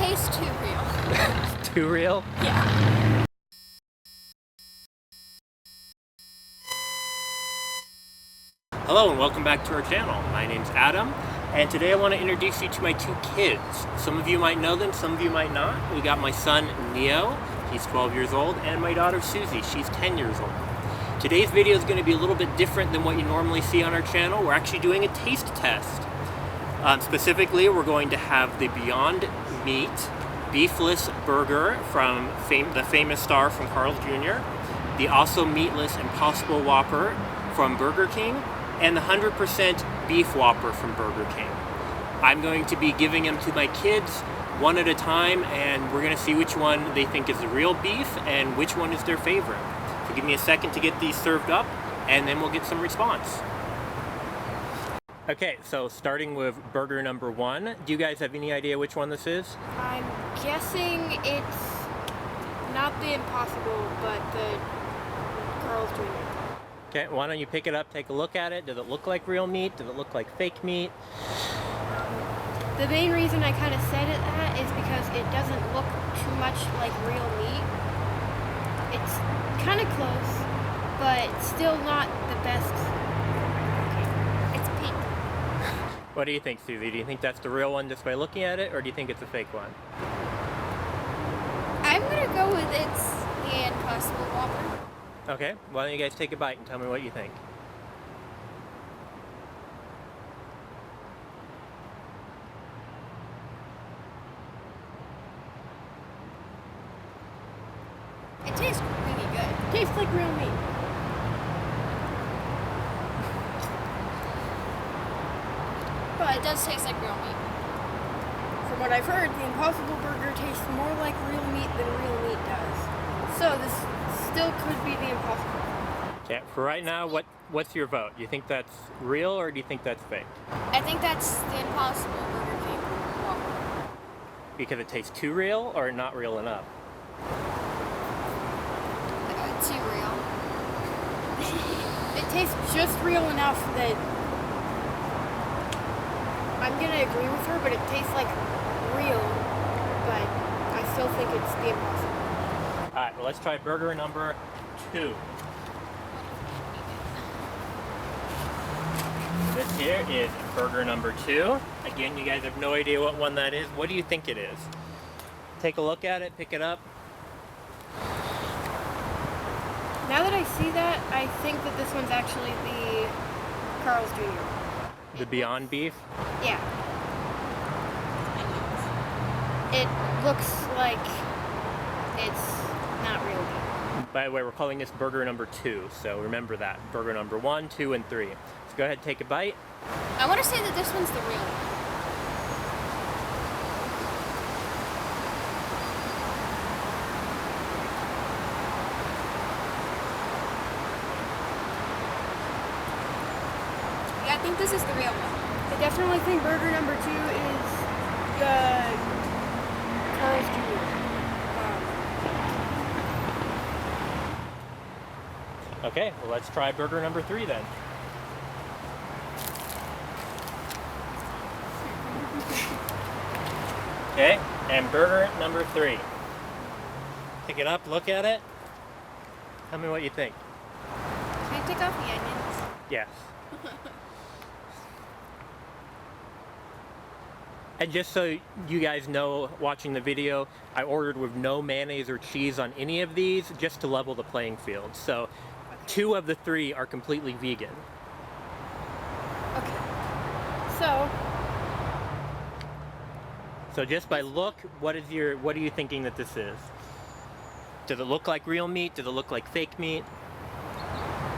tastes too real. Too real? Yeah. Hello and welcome back to our channel. My name's Adam, and today I want to introduce you to my two kids. Some of you might know them, some of you might not. We got my son Neo, he's 12 years old, and my daughter Susie, she's 10 years old. Today's video is going to be a little bit different than what you normally see on our channel. We're actually doing a taste test. Specifically, we're going to have the Beyond Meat beefless burger from the famous star from Carl's Jr., the also meatless Impossible Whopper from Burger King, and the 100% beef Whopper from Burger King. I'm going to be giving them to my kids one at a time, and we're going to see which one they think is the real beef and which one is their favorite. So give me a second to get these served up, and then we'll get some response. Okay, so starting with burger number one, do you guys have any idea which one this is? I'm guessing it's not the Impossible, but the Carl's Jr. Okay, why don't you pick it up, take a look at it. Does it look like real meat? Does it look like fake meat? The main reason I kind of said that is because it doesn't look too much like real meat. It's kind of close, but still not the best. Okay, it's pink. What do you think, Susie? Do you think that's the real one just by looking at it, or do you think it's a fake one? I'm gonna go with it's the Impossible Whopper. Okay, why don't you guys take a bite and tell me what you think? It tastes really good. It tastes like real meat. But it does taste like real meat. From what I've heard, the Impossible Burger tastes more like real meat than real meat does. So this still could be the Impossible. Okay, for right now, what's your vote? Do you think that's real or do you think that's fake? I think that's the Impossible Burger King Whopper. Because it tastes too real or not real enough? Too real. It tastes just real enough that I'm gonna agree with her, but it tastes like real, but I still think it's the Impossible. Alright, well let's try burger number 2. This here is burger number 2. Again, you guys have no idea what one that is. What do you think it is? Take a look at it, pick it up. Now that I see that, I think that this one's actually the Carl's Jr. The Beyond Beef? Yeah. It looks like it's not real meat. By the way, we're calling this burger number 2, so remember that. Burger number 1, 2, and 3. So go ahead and take a bite. I want to say that this one's the real one. Yeah, I think this is the real one. I definitely think burger number 2 is the Carl's Jr. Okay, well let's try burger number 3 then. Okay, and burger number 3. Pick it up, look at it. Tell me what you think. Can I take off the onions? Yes. And just so you guys know, watching the video, I ordered with no mayonnaise or cheese on any of these, just to level the playing field. So, 2 of the 3 are completely vegan. Okay. So just by look, what are you thinking that this is? Does it look like real meat? Does it look like fake meat?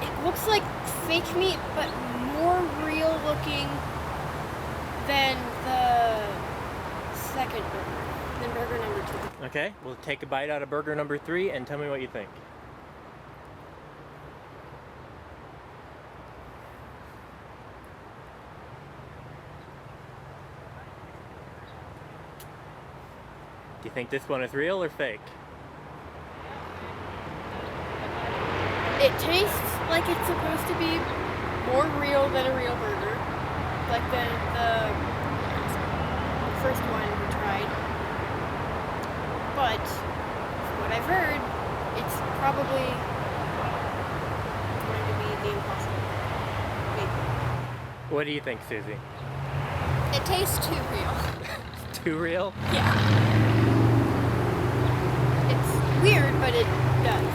It looks like fake meat, but more real looking than the second burger, than burger number 2. Okay, we'll take a bite out of burger number 3 and tell me what you think. Do you think this one is real or fake? It tastes like it's supposed to be more real than a real burger. Like the first one we tried. but from what I've heard, it's probably going to be the Impossible Burger. Maybe. What do you think, Susie? It tastes too real. Too real? Yeah. It's weird, but it does.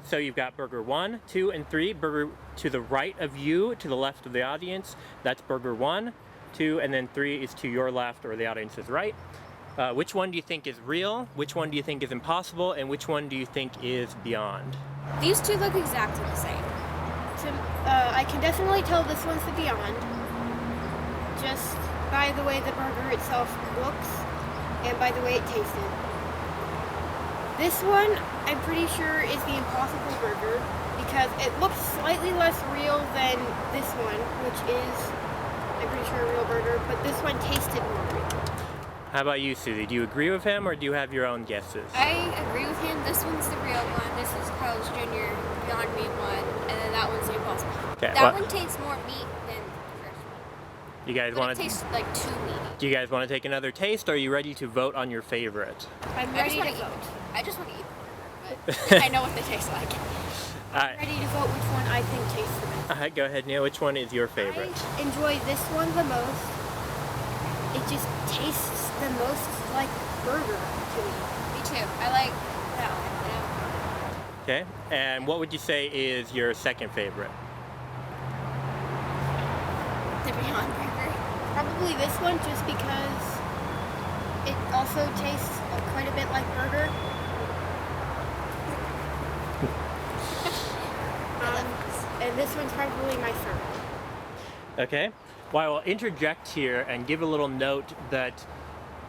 So you've got burger 1, 2, and 3. Burger to the right of you, to the left of the audience. That's burger 1, 2, and then 3 is to your left or the audience's right. Which one do you think is real? Which one do you think is impossible? And which one do you think is beyond? These two look exactly the same. So, I can definitely tell this one's the Beyond, just by the way the burger itself looks and by the way it tasted. This one, I'm pretty sure, is the Impossible Burger because it looks slightly less real than this one, which is, I'm pretty sure, a real burger, but this one tasted more real. How about you, Susie? Do you agree with him, or do you have your own guesses? I agree with him. This one's the real one. This is Carl's Jr. Beyond Meat one, and then that one's the Impossible. Okay, That one tastes more meat than the first one. You guys But want it to? tastes like too meaty. Do you guys want to take another taste? Or are you ready to vote on your favorite? I'm I ready just to want to vote. eat. I just want to eat the burger, but I know what they taste like. Ready to vote which one I think tastes the best. All right, go ahead, Neil. Which one is your favorite? I enjoy this one the most. It just tastes the most like burger to me. Me too. I like that one. Okay. And what would you say is your second favorite? The Beyond Burger. Probably this one just because it also tastes quite a bit like burger. And this one's probably my third. Okay. Well, I will interject here and give a little note that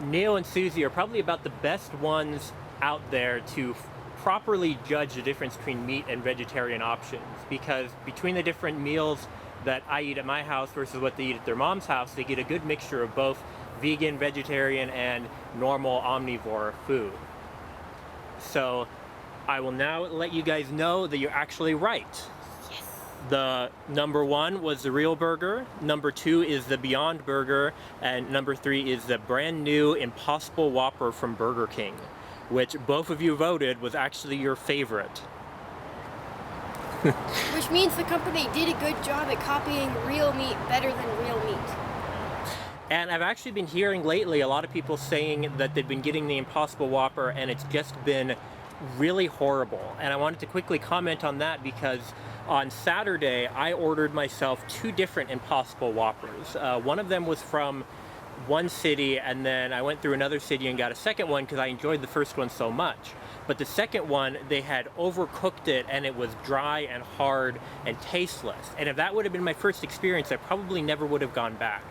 Neil and Susie are probably about the best ones out there to properly judge the difference between meat and vegetarian options, because between the different meals that I eat at my house versus what they eat at their mom's house, they get a good mixture of both vegan, vegetarian, and normal omnivore food. So I will now let you guys know that you're actually right. The number 1 was the real burger, number 2 is the Beyond Burger, and number 3 is the brand new Impossible Whopper from Burger King, which both of you voted was actually your favorite. Which means the company did a good job at copying real meat better than real meat. And I've actually been hearing lately a lot of people saying that they've been getting the Impossible Whopper and it's just been really horrible. And I wanted to quickly comment on that because on Saturday I ordered myself 2 different Impossible Whoppers. One of them was from one city, and then I went through another city and got a second one because I enjoyed the first one so much. But the second one, they had overcooked it and it was dry and hard and tasteless. And if that would have been my first experience, I probably never would have gone back.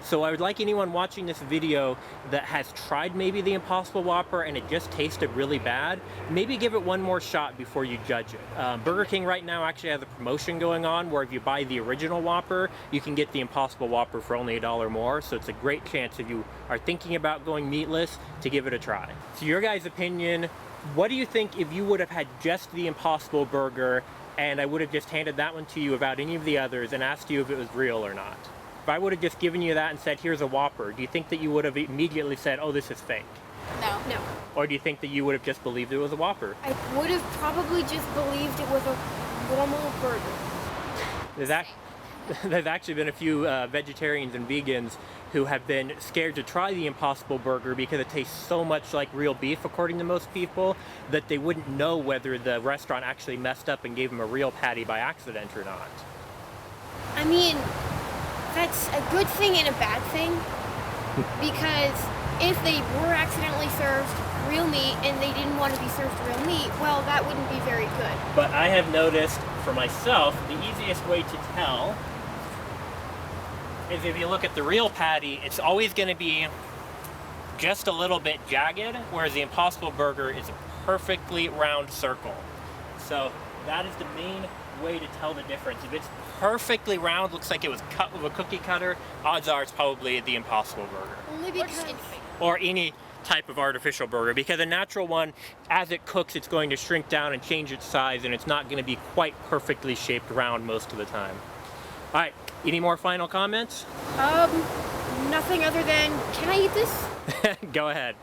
So I would like anyone watching this video that has tried maybe the Impossible Whopper and it just tasted really bad, maybe give it one more shot before you judge it. Burger King right now actually has a promotion going on where if you buy the original Whopper, you can get the Impossible Whopper for only $1 more. So it's a great chance if you are thinking about going meatless to give it a try. So your guys' opinion, what do you think if you would have had just the Impossible Burger and I would have just handed that one to you without any of the others and asked you if it was real or not? If I would have just given you that and said, here's a Whopper, do you think that you would have immediately said, oh, this is fake? No. No. Or do you think that you would have just believed it was a Whopper? I would have probably just believed it was a normal burger. There's actually been a few vegetarians and vegans who have been scared to try the Impossible Burger because it tastes so much like real beef, according to most people, that they wouldn't know whether the restaurant actually messed up and gave them a real patty by accident or not. I mean, that's a good thing and a bad thing, because if they were accidentally served real meat and they didn't want to be served real meat, well, that wouldn't be very good. But I have noticed for myself, the easiest way to tell is if you look at the real patty, it's always going to be just a little bit jagged, whereas the Impossible Burger is a perfectly round circle. So that is the main way to tell the difference. If it's perfectly round, looks like it was cut with a cookie cutter, odds are it's probably the Impossible Burger. Only because Or any type of artificial burger, because a natural one, as it cooks, it's going to shrink down and change its size, and it's not going to be quite perfectly shaped round most of the time. All right, any more final comments? nothing other than, can I eat this? Go ahead.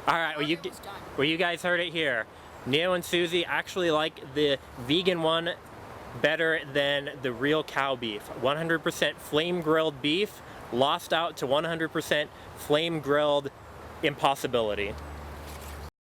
All right, well, Almost done. you guys heard it here. Neo and Susie actually like the vegan one better than the real cow beef. 100% flame grilled beef lost out to 100% flame grilled impossibility.